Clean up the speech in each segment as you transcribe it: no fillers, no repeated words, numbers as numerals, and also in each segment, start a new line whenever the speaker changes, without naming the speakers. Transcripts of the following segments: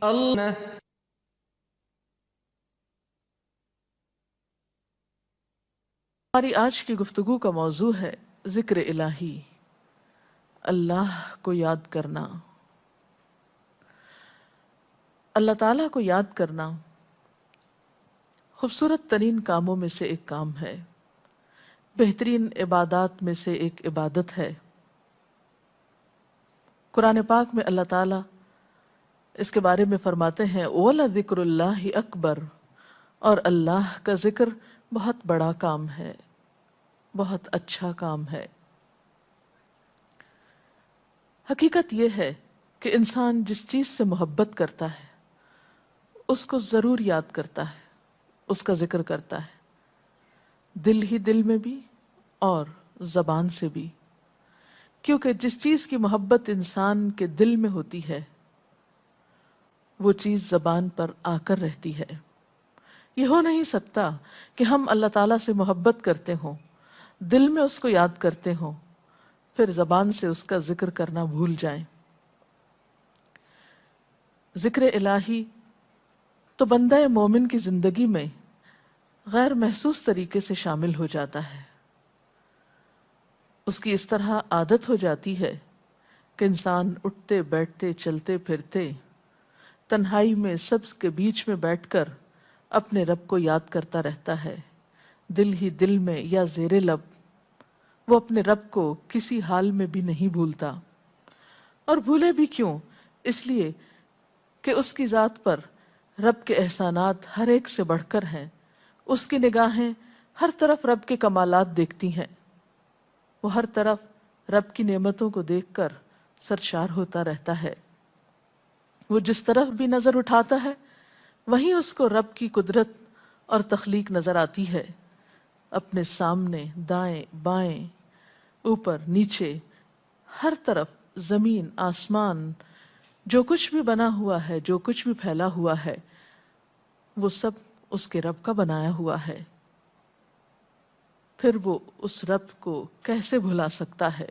اللہ
ہماری آج کی گفتگو کا موضوع ہے ذکر الہی، اللہ کو یاد کرنا۔ اللہ تعالیٰ کو یاد کرنا خوبصورت ترین کاموں میں سے ایک کام ہے، بہترین عبادات میں سے ایک عبادت ہے۔ قرآن پاک میں اللہ تعالیٰ اس کے بارے میں فرماتے ہیں وَلَذِكْرُ اللَّهِ أَكْبَرُ، اور اللہ کا ذکر بہت بڑا کام ہے، بہت اچھا کام ہے۔ حقیقت یہ ہے کہ انسان جس چیز سے محبت کرتا ہے اس کو ضرور یاد کرتا ہے، اس کا ذکر کرتا ہے، دل ہی دل میں بھی اور زبان سے بھی، کیونکہ جس چیز کی محبت انسان کے دل میں ہوتی ہے وہ چیز زبان پر آ کر رہتی ہے۔ یہ ہو نہیں سکتا کہ ہم اللہ تعالیٰ سے محبت کرتے ہوں، دل میں اس کو یاد کرتے ہوں، پھر زبان سے اس کا ذکر کرنا بھول جائیں۔ ذکر الہی تو بندہ مومن کی زندگی میں غیر محسوس طریقے سے شامل ہو جاتا ہے، اس کی اس طرح عادت ہو جاتی ہے کہ انسان اٹھتے بیٹھتے چلتے پھرتے تنہائی میں سب کے بیچ میں بیٹھ کر اپنے رب کو یاد کرتا رہتا ہے، دل ہی دل میں یا زیر لب وہ اپنے رب کو کسی حال میں بھی نہیں بھولتا۔ اور بھولے بھی کیوں؟ اس لیے کہ اس کی ذات پر رب کے احسانات ہر ایک سے بڑھ کر ہیں، اس کی نگاہیں ہر طرف رب کے کمالات دیکھتی ہیں، وہ ہر طرف رب کی نعمتوں کو دیکھ کر سرشار ہوتا رہتا ہے۔ وہ جس طرف بھی نظر اٹھاتا ہے وہیں اس کو رب کی قدرت اور تخلیق نظر آتی ہے، اپنے سامنے، دائیں بائیں، اوپر نیچے، ہر طرف زمین آسمان، جو کچھ بھی بنا ہوا ہے، جو کچھ بھی پھیلا ہوا ہے، وہ سب اس کے رب کا بنایا ہوا ہے۔ پھر وہ اس رب کو کیسے بھلا سکتا ہے؟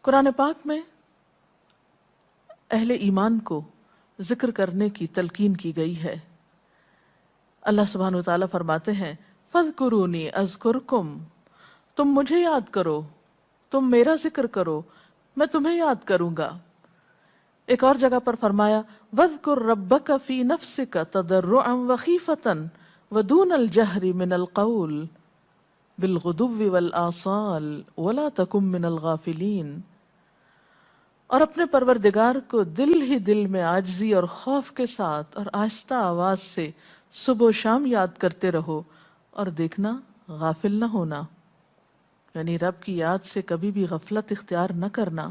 قرآن پاک میں اہل ایمان کو ذکر کرنے کی تلقین کی گئی ہے۔ اللہ سبحانہ وتعالیٰ فرماتے ہیں فَاذْكُرُونِي أَذْكُرْكُمْ، تم مجھے یاد کرو، تم میرا ذکر کرو، میں تمہیں یاد کروں گا۔ ایک اور جگہ پر فرمایا وَاذْكُرْ رَبَّكَ فِي نَفْسِكَ تَضَرُّعًا وَخِيفَةً وَدُونَ الْجَهْرِ مِنَ الْقَوْلِ بِالْغُدُوِّ وَالْآصَالِ وَلَا تَكُن مِّنَ الْغَافِلِينَ، اور اپنے پروردگار کو دل ہی دل میں عاجزی اور خوف کے ساتھ اور آہستہ آواز سے صبح و شام یاد کرتے رہو، اور دیکھنا غافل نہ ہونا، یعنی رب کی یاد سے کبھی بھی غفلت اختیار نہ کرنا۔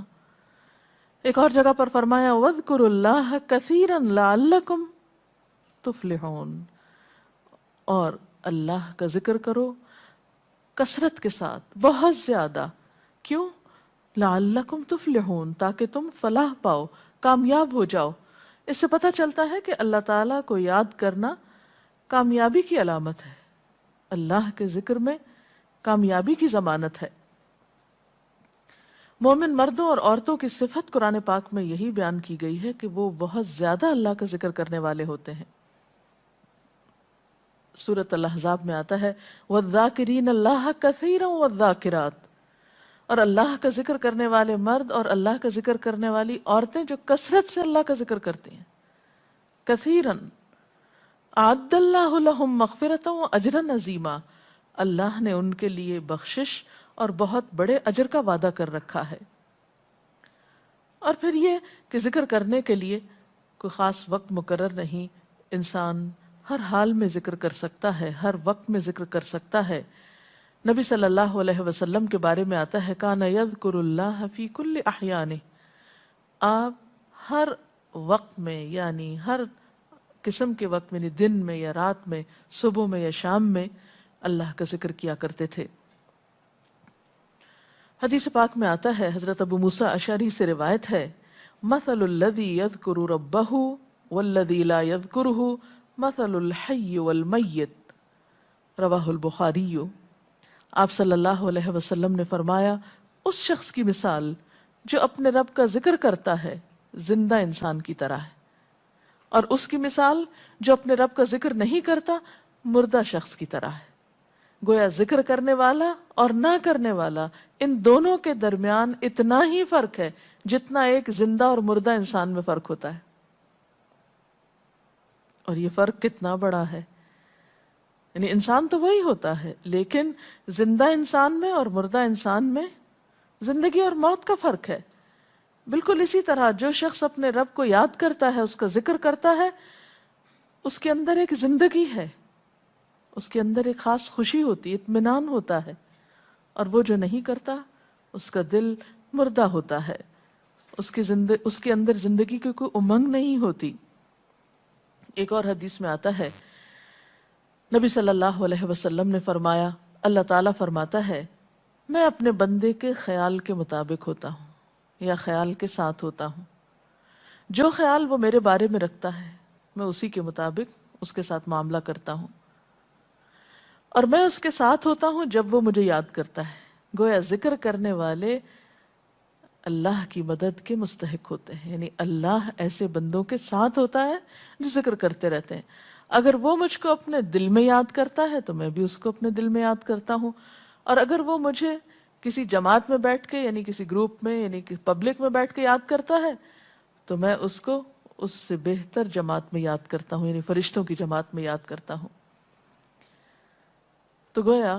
ایک اور جگہ پر فرمایا وَاذْكُرُوا اللَّهَ كَثِيرًا لَعَلَّكُمْ تُفْلِحُونَ، اور اللہ کا ذکر کرو کثرت کے ساتھ، بہت زیادہ۔ کیوں؟ لَعَلَّكُمْ تُفْلِحُونَ، تاکہ تم فلاح پاؤ، کامیاب ہو جاؤ۔ اس سے پتہ چلتا ہے کہ اللہ تعالیٰ کو یاد کرنا کامیابی کی علامت ہے، اللہ کے ذکر میں کامیابی کی ضمانت ہے۔ مومن مردوں اور عورتوں کی صفت قرآن پاک میں یہی بیان کی گئی ہے کہ وہ بہت زیادہ اللہ کا ذکر کرنے والے ہوتے ہیں۔ سورۃ الاحزاب میں آتا ہے وَالذَّاكِرِينَ اللَّهَ كَثِيرًا وَالذَّاكِرَاتِ، اور اللہ کا ذکر کرنے والے مرد اور اللہ کا ذکر کرنے والی عورتیں جو کثرت سے اللہ کا ذکر کرتی ہیں۔ کثیراً اعد اللہ لہم مغفرۃ واجرا عظیما، اللہ نے ان کے لیے بخشش اور بہت بڑے اجر کا وعدہ کر رکھا ہے۔ اور پھر یہ کہ ذکر کرنے کے لیے کوئی خاص وقت مقرر نہیں، انسان ہر حال میں ذکر کر سکتا ہے، ہر وقت میں ذکر کر سکتا ہے۔ نبی صلی اللہ علیہ وسلم کے بارے میں آتا ہے کان یذکر اللہ فی کل احیانہ، آپ ہر وقت میں، یعنی ہر قسم کے وقت میں، یعنی دن میں یا رات میں، صبح میں یا شام میں اللہ کا ذکر کیا کرتے تھے۔ حدیث پاک میں آتا ہے، حضرت ابو موسیٰ اشعری سے روایت ہے مثل الذی یذکر ربہ والذی لا یذکرہ مثل الحی والمیت، رواہ البخاری۔ آپ صلی اللہ علیہ وسلم نے فرمایا اس شخص کی مثال جو اپنے رب کا ذکر کرتا ہے زندہ انسان کی طرح ہے، اور اس کی مثال جو اپنے رب کا ذکر نہیں کرتا مردہ شخص کی طرح ہے۔ گویا ذکر کرنے والا اور نہ کرنے والا، ان دونوں کے درمیان اتنا ہی فرق ہے جتنا ایک زندہ اور مردہ انسان میں فرق ہوتا ہے۔ اور یہ فرق کتنا بڑا ہے، یعنی انسان تو وہی ہوتا ہے، لیکن زندہ انسان میں اور مردہ انسان میں زندگی اور موت کا فرق ہے۔ بالکل اسی طرح جو شخص اپنے رب کو یاد کرتا ہے، اس کا ذکر کرتا ہے، اس کے اندر ایک زندگی ہے، اس کے اندر ایک خاص خوشی ہوتی ہے، اطمینان ہوتا ہے، اور وہ جو نہیں کرتا اس کا دل مردہ ہوتا ہے، اس کے اندر زندگی کی کوئی امنگ نہیں ہوتی۔ ایک اور حدیث میں آتا ہے، نبی صلی اللہ علیہ وسلم نے فرمایا، اللہ تعالیٰ فرماتا ہے میں اپنے بندے کے خیال کے مطابق ہوتا ہوں یا خیال کے ساتھ ہوتا ہوں، جو خیال وہ میرے بارے میں رکھتا ہے میں اسی کے مطابق اس کے ساتھ معاملہ کرتا ہوں، اور میں اس کے ساتھ ہوتا ہوں جب وہ مجھے یاد کرتا ہے۔ گویا ذکر کرنے والے اللہ کی مدد کے مستحق ہوتے ہیں، یعنی اللہ ایسے بندوں کے ساتھ ہوتا ہے جو ذکر کرتے رہتے ہیں۔ اگر وہ مجھ کو اپنے دل میں یاد کرتا ہے تو میں بھی اس کو اپنے دل میں یاد کرتا ہوں، اور اگر وہ مجھے کسی جماعت میں بیٹھ کے یعنی کسی گروپ میں یعنی کہ پبلک میں بیٹھ کے یاد کرتا ہے تو میں اس کو اس سے بہتر جماعت میں یاد کرتا ہوں، یعنی فرشتوں کی جماعت میں یاد کرتا ہوں۔ تو گویا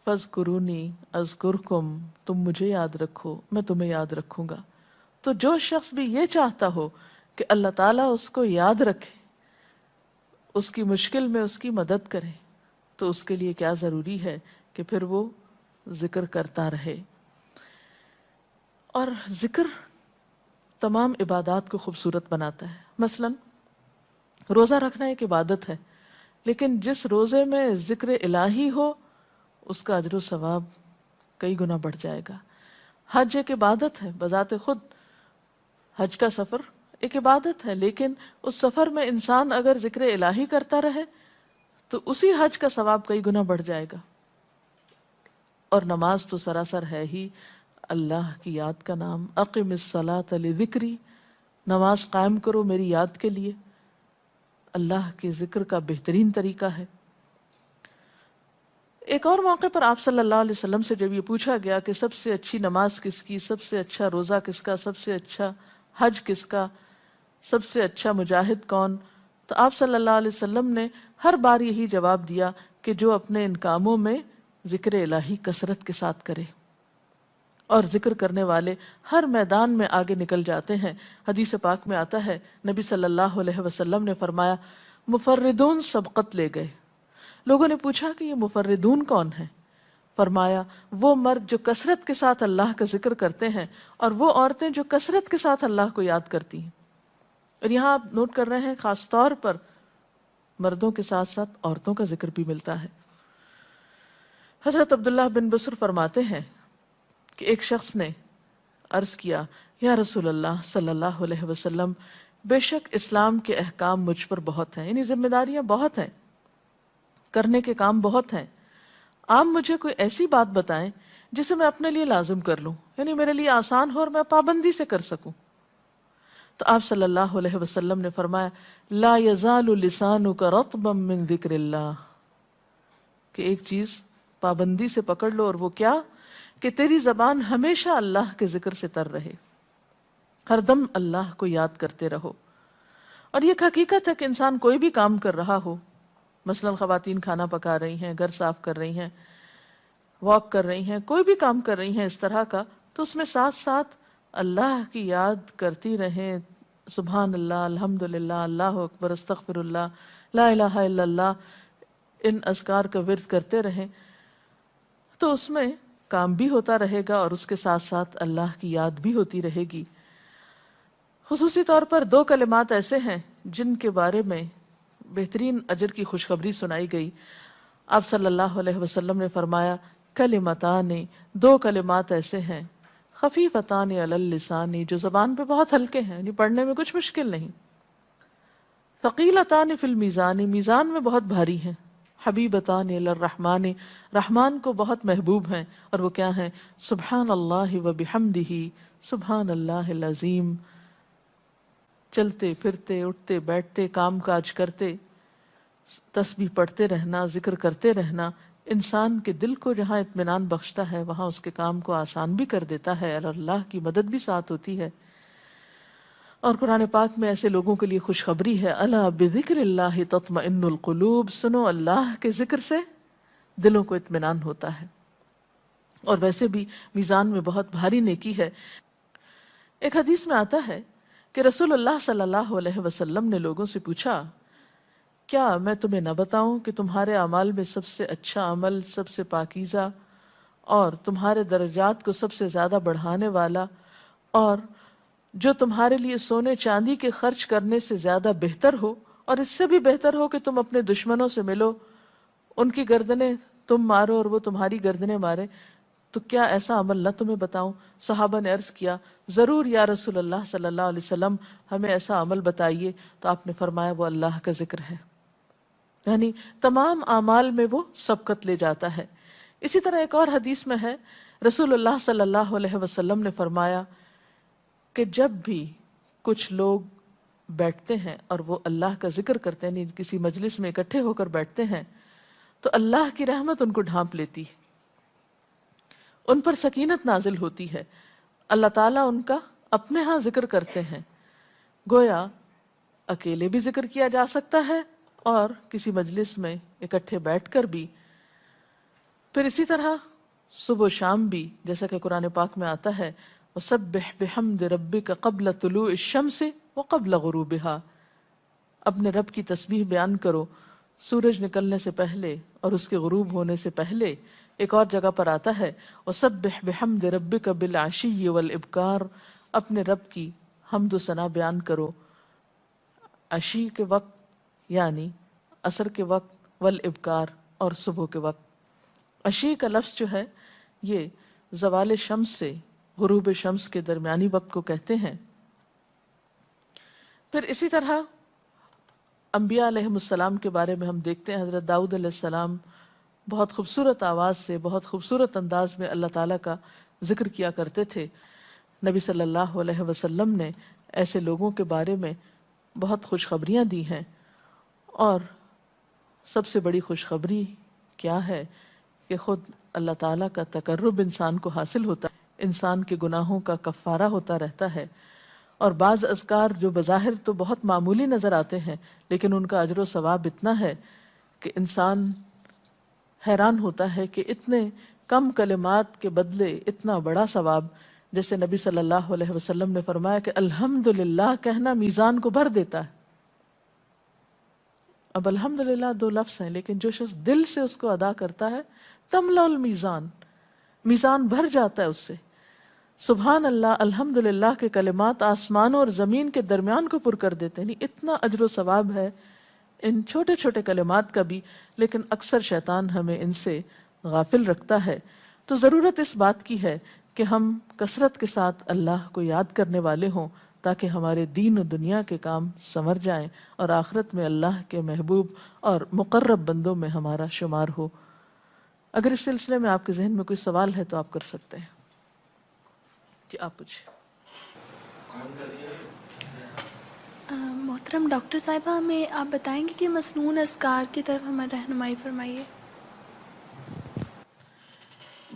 فَاذْكُرُونِي أَذْكُرْكُمْ، تم مجھے یاد رکھو میں تمہیں یاد رکھوں گا۔ تو جو شخص بھی یہ چاہتا ہو کہ اللہ تعالیٰ اس کو یاد رکھے، اس کی مشکل میں اس کی مدد کرے، تو اس کے لیے کیا ضروری ہے کہ پھر وہ ذکر کرتا رہے۔ اور ذکر تمام عبادات کو خوبصورت بناتا ہے۔ مثلا روزہ رکھنا ایک عبادت ہے، لیکن جس روزے میں ذکر الہی ہو اس کا اجر و ثواب کئی گنا بڑھ جائے گا۔ حج ایک عبادت ہے بذات خود، حج کا سفر ایک عبادت ہے، لیکن اس سفر میں انسان اگر ذکر الہی کرتا رہے تو اسی حج کا ثواب کئی گنا بڑھ جائے گا۔ اور نماز تو سراسر ہے ہی اللہ کی یاد کا نام، اقم الصلاۃ لذکری، نماز قائم کرو میری یاد کے لیے۔ اللہ کے ذکر کا بہترین طریقہ ہے۔ ایک اور موقع پر آپ صلی اللہ علیہ وسلم سے جب یہ پوچھا گیا کہ سب سے اچھی نماز کس کی، سب سے اچھا روزہ کس کا، سب سے اچھا حج کس کا، سب سے اچھا مجاہد کون، تو آپ صلی اللہ علیہ وسلم نے ہر بار یہی جواب دیا کہ جو اپنے ان کاموں میں ذکر الہی کثرت کے ساتھ کرے۔ اور ذکر کرنے والے ہر میدان میں آگے نکل جاتے ہیں۔ حدیث پاک میں آتا ہے نبی صلی اللہ علیہ وسلم نے فرمایا مفردون سبقت لے گئے۔ لوگوں نے پوچھا کہ یہ مفردون کون ہیں؟ فرمایا وہ مرد جو کثرت کے ساتھ اللہ کا ذکر کرتے ہیں اور وہ عورتیں جو کثرت کے ساتھ اللہ کو یاد کرتی ہیں۔ اور یہاں آپ نوٹ کر رہے ہیں خاص طور پر مردوں کے ساتھ ساتھ عورتوں کا ذکر بھی ملتا ہے۔ حضرت عبداللہ بن بصر فرماتے ہیں کہ ایک شخص نے عرض کیا یا رسول اللہ صلی اللہ علیہ وسلم، بے شک اسلام کے احکام مجھ پر بہت ہیں، یعنی ذمہ داریاں بہت ہیں، کرنے کے کام بہت ہیں، آپ مجھے کوئی ایسی بات بتائیں جسے میں اپنے لیے لازم کر لوں، یعنی میرے لیے آسان ہو اور میں پابندی سے کر سکوں۔ تو آپ صلی اللہ علیہ وسلم نے فرمایا لا یزال لسانک رطبا من ذکر اللہ، کہ ایک چیز پابندی سے پکڑ لو، اور وہ کیا کہ تیری زبان ہمیشہ اللہ کے ذکر سے تر رہے، ہر دم اللہ کو یاد کرتے رہو۔ اور یہ ایک حقیقت ہے کہ انسان کوئی بھی کام کر رہا ہو، مثلا خواتین کھانا پکا رہی ہیں، گھر صاف کر رہی ہیں، واک کر رہی ہیں، کوئی بھی کام کر رہی ہیں اس طرح کا، تو اس میں ساتھ ساتھ اللہ کی یاد کرتی رہیں، سبحان اللہ، الحمدللہ، اللہ اکبر، استغفر اللہ، لا الہ الا اللہ، ان اذکار کا ورد کرتے رہیں، تو اس میں کام بھی ہوتا رہے گا اور اس کے ساتھ ساتھ اللہ کی یاد بھی ہوتی رہے گی۔ خصوصی طور پر دو کلمات ایسے ہیں جن کے بارے میں بہترین اجر کی خوشخبری سنائی گئی۔ آپ صلی اللہ علیہ وسلم نے فرمایا کلمتان، دو کلمات ایسے ہیں خفیفتان علی اللسان، جو زبان پہ بہت ہلکے ہیں، یعنی پڑھنے میں کچھ مشکل نہیں، ثقیلتان فی المیزان، میزان میں بہت بھاری ہیں، حبیبتان الی الرحمن، رحمان کو بہت محبوب ہیں، اور وہ کیا ہیں؟ سبحان اللہ و بحمدہ، سبحان اللہ العظیم، چلتے پھرتے اٹھتے بیٹھتے کام کاج کرتے تسبیح پڑھتے رہنا، ذکر کرتے رہنا انسان کے دل کو جہاں اطمینان بخشتا ہے وہاں اس کے کام کو آسان بھی کر دیتا ہے، اور اللہ کی مدد بھی ساتھ ہوتی ہے۔ اور قرآن پاک میں ایسے لوگوں کے لیے خوشخبری ہے، الا بذکر اللہ تطمئن القلوب، سنو اللہ کے ذکر سے دلوں کو اطمینان ہوتا ہے، اور ویسے بھی میزان میں بہت بھاری نیکی ہے۔ ایک حدیث میں آتا ہے کہ رسول اللہ صلی اللہ علیہ وسلم نے لوگوں سے پوچھا، کیا میں تمہیں نہ بتاؤں کہ تمہارے اعمال میں سب سے اچھا عمل، سب سے پاکیزہ اور تمہارے درجات کو سب سے زیادہ بڑھانے والا، اور جو تمہارے لیے سونے چاندی کے خرچ کرنے سے زیادہ بہتر ہو، اور اس سے بھی بہتر ہو کہ تم اپنے دشمنوں سے ملو، ان کی گردنیں تم مارو اور وہ تمہاری گردنیں مارے، تو کیا ایسا عمل نہ تمہیں بتاؤں؟ صحابہ نے عرض کیا، ضرور یا رسول اللہ صلی اللہ علیہ وسلم، ہمیں ایسا عمل بتائیے۔ تو آپ نے فرمایا وہ اللہ کا ذکر ہے، یعنی تمام اعمال میں وہ سبقت لے جاتا ہے۔ اسی طرح ایک اور حدیث میں ہے، رسول اللہ صلی اللہ علیہ وسلم نے فرمایا کہ جب بھی کچھ لوگ بیٹھتے ہیں اور وہ اللہ کا ذکر کرتے ہیں، یعنی کسی مجلس میں اکٹھے ہو کر بیٹھتے ہیں، تو اللہ کی رحمت ان کو ڈھانپ لیتی ہے، ان پر سکینت نازل ہوتی ہے، اللہ تعالیٰ ان کا اپنے ہاں ذکر کرتے ہیں۔ گویا اکیلے بھی ذکر کیا جا سکتا ہے اور کسی مجلس میں اکٹھے بیٹھ کر بھی۔ پھر اسی طرح صبح و شام بھی، جیسا کہ قرآن پاک میں آتا ہے، وَسَبِّحْ بِحَمْدِ رَبِّكَ قَبْلَ طُلُوعِ الشَّمْسِ وَقَبْلَ غُرُوبِهَا، اپنے رب کی تسبیح بیان کرو سورج نکلنے سے پہلے اور اس کے غروب ہونے سے پہلے۔ ایک اور جگہ پر آتا ہے وَسَبِّحْ بِحَمْدِ رَبِّكَ بِالْعَشِيِّ وَالْإِبْكَارِ، اپنے رب کی حمد و ثنا بیان کرو عشی کے وقت یعنی عصر کے وقت، والابکار اور صبح کے وقت۔ عشی کا لفظ جو ہے یہ زوال شمس سے غروب شمس کے درمیانی وقت کو کہتے ہیں۔ پھر اسی طرح انبیاء علیہ السلام کے بارے میں ہم دیکھتے ہیں، حضرت داؤد علیہ السلام بہت خوبصورت آواز سے، بہت خوبصورت انداز میں اللہ تعالیٰ کا ذکر کیا کرتے تھے۔ نبی صلی اللہ علیہ وسلم نے ایسے لوگوں کے بارے میں بہت خوشخبریاں دی ہیں، اور سب سے بڑی خوشخبری کیا ہے کہ خود اللہ تعالیٰ کا تقرب انسان کو حاصل ہوتا ہے، انسان کے گناہوں کا کفارہ ہوتا رہتا ہے، اور بعض اذکار جو بظاہر تو بہت معمولی نظر آتے ہیں لیکن ان کا اجر و ثواب اتنا ہے کہ انسان حیران ہوتا ہے کہ اتنے کم کلمات کے بدلے اتنا بڑا ثواب۔ جیسے نبی صلی اللہ علیہ وسلم نے فرمایا کہ الحمدللہ کہنا میزان کو بھر دیتا ہے۔ اب الحمدللہ دو لفظ ہیں، لیکن جو شخص دل سے اس کو ادا کرتا ہے تملا المیزان، میزان بھر جاتا ہے اس سے۔ سبحان اللہ، الحمدللہ کے کلمات آسمانوں اور زمین کے درمیان کو پر کر دیتے ہیں، اتنا اجر و ثواب ہے ان چھوٹے چھوٹے کلمات کا بھی، لیکن اکثر شیطان ہمیں ان سے غافل رکھتا ہے۔ تو ضرورت اس بات کی ہے کہ ہم کثرت کے ساتھ اللہ کو یاد کرنے والے ہوں، تاکہ ہمارے دین و دنیا کے کام سنور جائیں اور آخرت میں اللہ کے محبوب اور مقرب بندوں میں ہمارا شمار ہو۔ اگر اس سلسلے میں آپ کے ذہن میں کوئی سوال ہے تو آپ کر سکتے ہیں۔ جی آپ پوچھیں۔
محترم ڈاکٹر صاحبہ، ہمیں آپ بتائیں گے کہ مسنون اذکار کی طرف ہمیں رہنمائی فرمائیے۔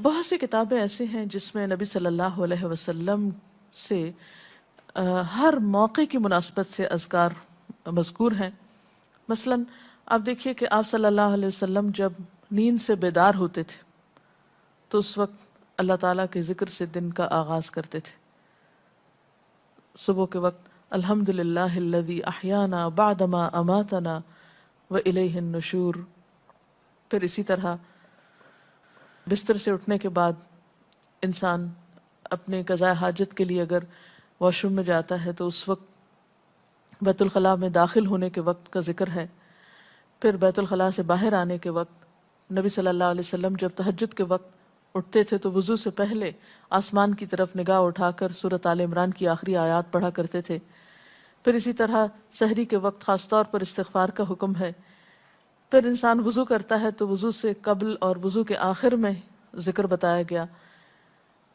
بہت سی کتابیں ایسے ہیں جس میں نبی صلی اللہ علیہ وسلم سے ہر موقع کی مناسبت سے اذکار مذکور ہیں۔ مثلا آپ دیکھیے کہ آپ صلی اللہ علیہ وسلم جب نیند سے بیدار ہوتے تھے تو اس وقت اللہ تعالیٰ کے ذکر سے دن کا آغاز کرتے تھے۔ صبح کے وقت الحمدللہ الذی احیانا بعدما اماتنا والیہ النشور۔ پھر اسی طرح بستر سے اٹھنے کے بعد انسان اپنے قضاء حاجت کے لیے اگر واش روم میں جاتا ہے تو اس وقت بیت الخلاء میں داخل ہونے کے وقت کا ذکر ہے۔ پھر بیت الخلاء سے باہر آنے کے وقت نبی صلی اللہ علیہ وسلم جب تہجد کے وقت اٹھتے تھے تو وضو سے پہلے آسمان کی طرف نگاہ اٹھا کر سورۃ آل عمران کی آخری آیات پڑھا کرتے تھے۔ پھر اسی طرح سحری کے وقت خاص طور پر استغفار کا حکم ہے۔ پھر انسان وضو کرتا ہے تو وضو سے قبل اور وضو کے آخر میں ذکر بتایا گیا۔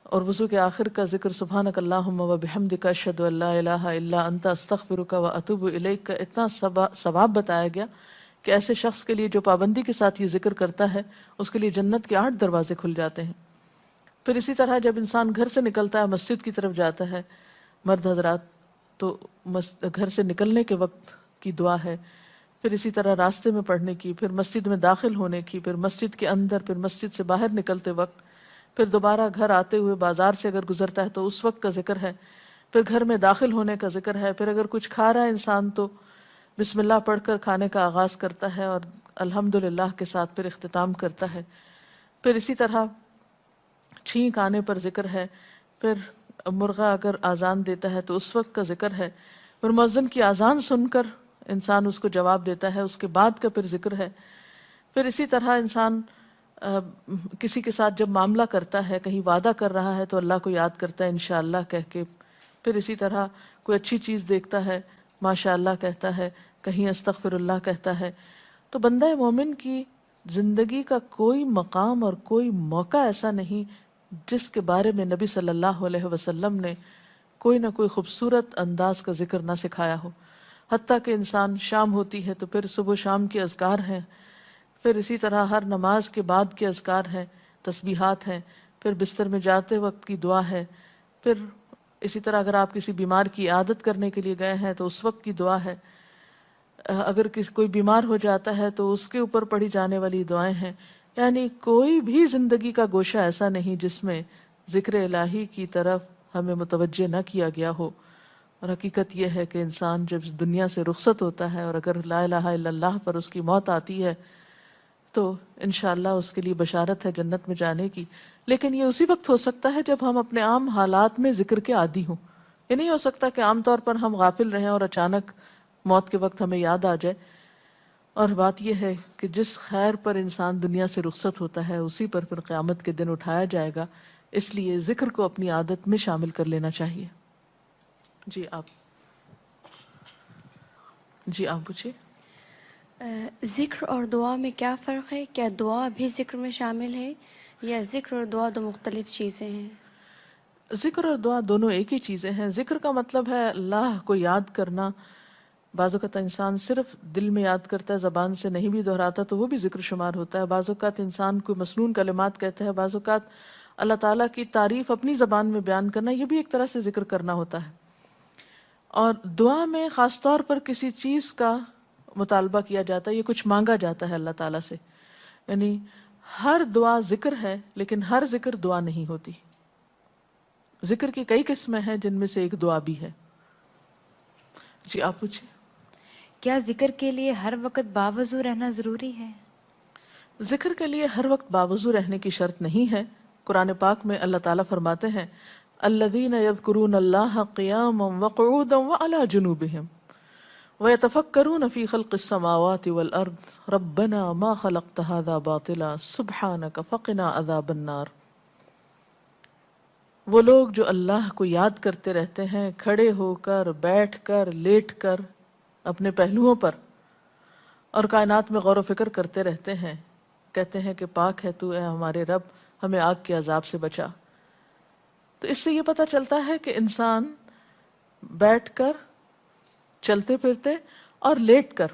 اور وضو کے آخر کا ذکر سبحانک اللہم و بحمدک اشہد ان لا الہ الا انت استغفرک و اتوب الیک کا اتنا ثواب بتایا گیا کہ ایسے شخص کے لیے جو پابندی کے ساتھ یہ ذکر کرتا ہے اس کے لیے جنت کے 8 دروازے کھل جاتے ہیں۔ پھر اسی طرح جب انسان گھر سے نکلتا ہے، مسجد کی طرف جاتا ہے، مرد حضرات، تو گھر سے نکلنے کے وقت کی دعا ہے، پھر اسی طرح راستے میں پڑھنے کی، پھر مسجد میں داخل ہونے کی، پھر مسجد کے اندر، پھر مسجد سے باہر نکلتے وقت، پھر دوبارہ گھر آتے ہوئے بازار سے اگر گزرتا ہے تو اس وقت کا ذکر ہے، پھر گھر میں داخل ہونے کا ذکر ہے، پھر اگر کچھ کھا رہا ہے انسان تو بسم اللہ پڑھ کر کھانے کا آغاز کرتا ہے اور الحمدللہ کے ساتھ پھر اختتام کرتا ہے، پھر اسی طرح چھینک آنے پر ذکر ہے، پھر مرغا اگر آزان دیتا ہے تو اس وقت کا ذکر ہے، پھر مؤذن کی آزان سن کر انسان اس کو جواب دیتا ہے، اس کے بعد کا پھر ذکر ہے، پھر اسی طرح انسان کسی کے ساتھ جب معاملہ کرتا ہے، کہیں وعدہ کر رہا ہے تو اللہ کو یاد کرتا ہے انشاءاللہ کہہ کے، پھر اسی طرح کوئی اچھی چیز دیکھتا ہے ماشاءاللہ کہتا ہے، کہیں استغفر اللہ کہتا ہے۔ تو بندہ مومن کی زندگی کا کوئی مقام اور کوئی موقع ایسا نہیں جس کے بارے میں نبی صلی اللہ علیہ وسلم نے کوئی نہ کوئی خوبصورت انداز کا ذکر نہ سکھایا ہو۔ حتیٰ کہ انسان شام ہوتی ہے تو پھر صبح و شام کے اذکار ہیں، پھر اسی طرح ہر نماز کے بعد کے اذکار ہیں، تسبیحات ہیں، پھر بستر میں جاتے وقت کی دعا ہے، پھر اسی طرح اگر آپ کسی بیمار کی عیادت کرنے کے لیے گئے ہیں تو اس وقت کی دعا ہے، اگر کوئی بیمار ہو جاتا ہے تو اس کے اوپر پڑھی جانے والی دعائیں ہیں۔ یعنی کوئی بھی زندگی کا گوشہ ایسا نہیں جس میں ذکر الہی کی طرف ہمیں متوجہ نہ کیا گیا ہو۔ اور حقیقت یہ ہے کہ انسان جب اس دنیا سے رخصت ہوتا ہے اور اگر لا الہ الا اللہ پر اس کی موت آتی ہے تو انشاءاللہ اس کے لیے بشارت ہے جنت میں جانے کی، لیکن یہ اسی وقت ہو سکتا ہے جب ہم اپنے عام حالات میں ذکر کے عادی ہوں۔ یہ نہیں ہو سکتا کہ عام طور پر ہم غافل رہیں اور اچانک موت کے وقت ہمیں یاد آ جائے۔ اور بات یہ ہے کہ جس خیر پر انسان دنیا سے رخصت ہوتا ہے اسی پر پھر قیامت کے دن اٹھایا جائے گا، اس لیے ذکر کو اپنی عادت میں شامل کر لینا چاہیے۔ جی آپ پوچھیے۔
ذکر اور دعا میں کیا فرق ہے؟ کیا دعا بھی ذکر میں شامل ہے یا ذکر اور دعا دو مختلف چیزیں ہیں؟
ذکر اور دعا دونوں ایک ہی چیزیں ہیں۔ ذکر کا مطلب ہے اللہ کو یاد کرنا۔ بعض اوقات انسان صرف دل میں یاد کرتا ہے، زبان سے نہیں بھی دہراتا تو وہ بھی ذکر شمار ہوتا ہے۔ بعض اوقات انسان کوئی مسنون کلمات کہتا ہے، بعض اوقات اللہ تعالیٰ کی تعریف اپنی زبان میں بیان کرنا، یہ بھی ایک طرح سے ذکر کرنا ہوتا ہے۔ اور دعا میں خاص طور پر کسی چیز کا مطالبہ کیا جاتا ہے، یہ کچھ مانگا جاتا ہے اللہ تعالیٰ سے۔ یعنی ہر دعا ذکر ہے لیکن ہر ذکر دعا نہیں ہوتی۔ ذکر کی کئی قسمیں ہیں جن میں سے ایک دعا بھی ہے۔ جی آپ پوچھیں۔
کیا ذکر کے لیے ہر وقت باوضو رہنا ضروری ہے؟
ذکر کے لیے ہر وقت باوضو رہنے کی شرط نہیں ہے۔ قرآن پاک میں اللہ تعالیٰ فرماتے ہیں الذین یذکرون اللہ قیاما وقعودا وعلی جنوبہم وَيَتَفَكَّرُونَ فِي خَلْقِ السَّمَاوَاتِ وَالْأَرْضِ رَبَّنَا مَا خَلَقْتَ هَذَا بَاطِلًا سُبْحَانَكَ فَقِنَا عَذَابَ النَّارِ۔ وہ لوگ جو اللہ کو یاد کرتے رہتے ہیں کھڑے ہو کر، بیٹھ کر، لیٹ کر، اپنے پہلوؤں پر، اور کائنات میں غور و فکر کرتے رہتے ہیں، کہتے ہیں کہ پاک ہے تو اے ہمارے رب، ہمیں آگ کے عذاب سے بچا۔ تو اس سے یہ پتہ چلتا ہے کہ انسان بیٹھ کر، چلتے پھرتے اور لیٹ کر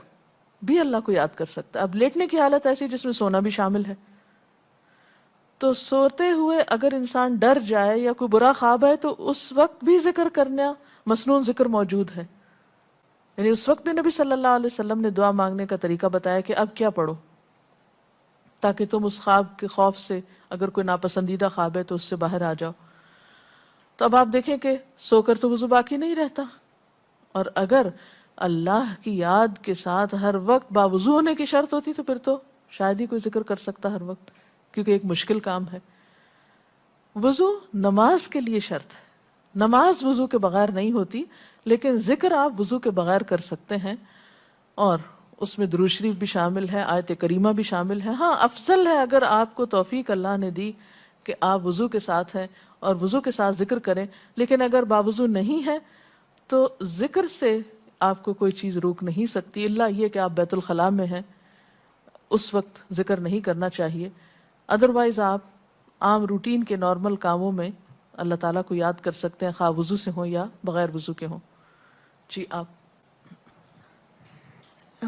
بھی اللہ کو یاد کر سکتا ہے۔ اب لیٹنے کی حالت ایسی جس میں سونا بھی شامل ہے، تو سوتے ہوئے اگر انسان ڈر جائے یا کوئی برا خواب ہے تو اس وقت بھی ذکر کرنا، مسنون ذکر موجود ہے۔ یعنی اس وقت بھی نبی صلی اللہ علیہ وسلم نے دعا مانگنے کا طریقہ بتایا کہ اب کیا پڑھو، تاکہ تم اس خواب کے خوف سے، اگر کوئی ناپسندیدہ خواب ہے تو اس سے باہر آ جاؤ۔ تو اب آپ دیکھیں کہ سو کر تو وضو باقی نہیں رہتا، اور اگر اللہ کی یاد کے ساتھ ہر وقت باوضو ہونے کی شرط ہوتی تو پھر تو شاید ہی کوئی ذکر کر سکتا ہر وقت، کیونکہ ایک مشکل کام ہے۔ وضو نماز کے لیے شرط ہے، نماز وضو کے بغیر نہیں ہوتی، لیکن ذکر آپ وضو کے بغیر کر سکتے ہیں، اور اس میں درود شریف بھی شامل ہے، آیت کریمہ بھی شامل ہے۔ ہاں افضل ہے اگر آپ کو توفیق اللہ نے دی کہ آپ وضو کے ساتھ ہیں اور وضو کے ساتھ ذکر کریں، لیکن اگر باوضو نہیں ہے تو ذکر سے آپ کو کوئی چیز روک نہیں سکتی، الا یہ کہ آپ بیت الخلاء میں ہیں، اس وقت ذکر نہیں کرنا چاہیے۔ ادروائز آپ عام روٹین کے نارمل کاموں میں اللہ تعالیٰ کو یاد کر سکتے ہیں، خواہ وضو سے ہوں یا بغیر وضو کے ہوں۔ جی آپ۔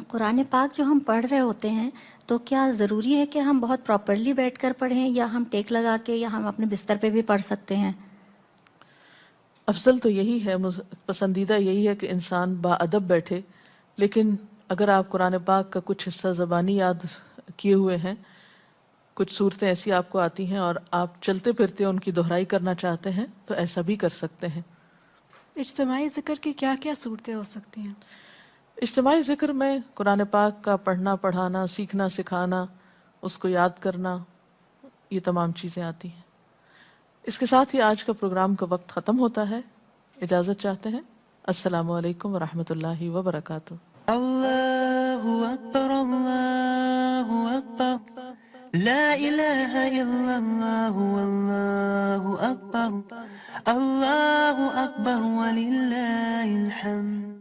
قرآن پاک جو ہم پڑھ رہے ہوتے ہیں تو کیا ضروری ہے کہ ہم بہت پراپرلی بیٹھ کر پڑھیں، یا ہم ٹیک لگا کے، یا ہم اپنے بستر پہ بھی پڑھ سکتے ہیں؟
افضل تو یہی ہے، پسندیدہ یہی ہے کہ انسان با ادب بیٹھے، لیکن اگر آپ قرآن پاک کا کچھ حصہ زبانی یاد کیے ہوئے ہیں، کچھ صورتیں ایسی آپ کو آتی ہیں اور آپ چلتے پھرتے ان کی دہرائی کرنا چاہتے ہیں تو ایسا بھی کر سکتے ہیں۔
اجتماعی ذکر کی کیا کیا صورتیں ہو سکتی ہیں؟
اجتماعی ذکر میں قرآن پاک کا پڑھنا، پڑھانا، سیکھنا، سکھانا، اس کو یاد کرنا، یہ تمام چیزیں آتی ہیں۔ اس کے ساتھ ہی آج کا پروگرام کا وقت ختم ہوتا ہے، اجازت چاہتے ہیں۔ السلام علیکم ورحمۃ اللہ وبرکاتہ۔
اللہ اکبر، اللہ اکبر، لا الہ الا اللہ، واللہ اکبر، اللہ اکبر وللہ الحمد۔